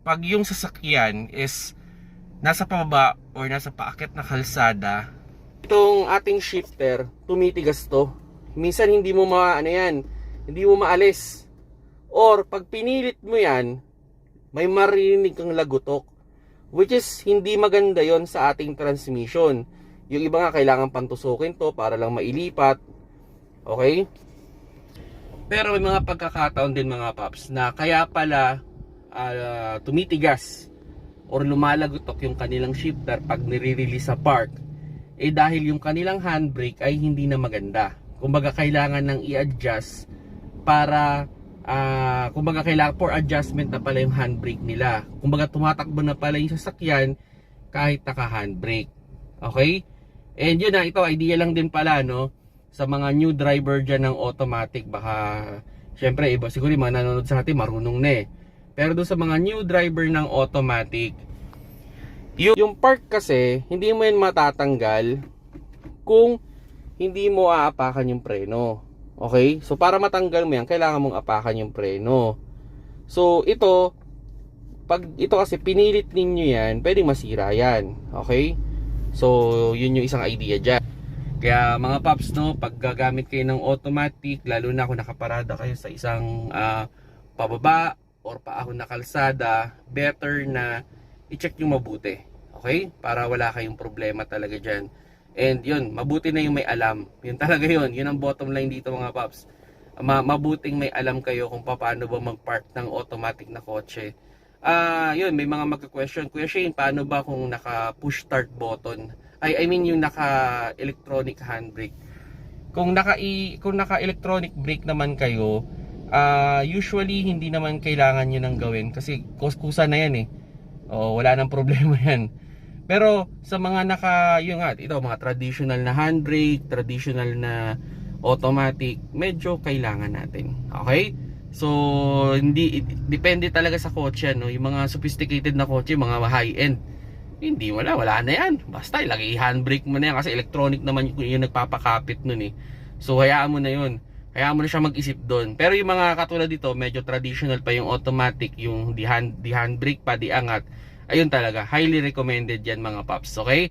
pag yung sasakyan is nasa pababa or nasa paakyat na kalsada, itong ating shifter, tumitigas to. Minsan hindi mo hindi mo maalis. Or pag pinilit mo yan, may marinig kang lagutok. Which is hindi maganda yon sa ating transmission. Yung iba nga kailangan pantusukin to para lang mailipat. Okay? Pero may mga pagkakataon din mga paps na kaya pala tumitigas or lumalagutok yung kanilang shifter pag nire-release sa park, dahil yung kanilang handbrake ay hindi na maganda. Kumbaga kailangan nang i-adjust para kumbaga kailangan for adjustment na pala yung handbrake nila. Kumbaga tumatakbo na pala yung sasakyan kahit naka handbrake. Okay? And yun na, ito idea lang din pala no sa mga new driver dyan ng automatic. Baka syempre iba siguro yung mga nanonood sa atin marunong na eh. Pero doon sa mga new driver ng automatic, yung park kasi hindi mo yan matatanggal kung hindi mo aapakan yung preno. Okay? So para matanggal mo yan, kailangan mong apakan yung preno. So ito, pag ito kasi pinilit ninyo yan, pwedeng masira yan. Okay? So yun yung isang idea dyan. Kaya mga paps no, pag gagamit kayo ng automatic, lalo na kung nakaparada kayo sa isang pababa or paahon na kalsada, better na i-check nyo mabuti. Okay? Para wala kayong problema talaga dyan. And yun, mabuti na yung may alam. Yun talaga yun. Yun ang bottom line dito mga paps. Mabuting may alam kayo kung paano ba mag-park ng automatic na kotse. Yun, may mga magka-question. Kuya Shane, paano ba kung naka-push start button? I mean yung naka-electronic handbrake. Kung naka-electronic brake naman kayo, usually hindi naman kailangan nyo nang gawin kasi kusa na yan eh. Wala nang problema yan. Pero sa mga ito mga traditional na handbrake, traditional na automatic, medyo kailangan natin. Okay? So depende talaga sa kotse no. Yung mga sophisticated na kotse, mga high-end, hindi wala na yan. Basta ilagay handbrake mo na yan kasi electronic naman yung nagpapakapit nun eh. So hayaan mo na yun. Hayaan mo na siya mag-isip doon. Pero yung mga katulad dito, medyo traditional pa yung automatic, yung di handbrake pa, di angat. Ayun talaga, highly recommended yan mga paps, okay?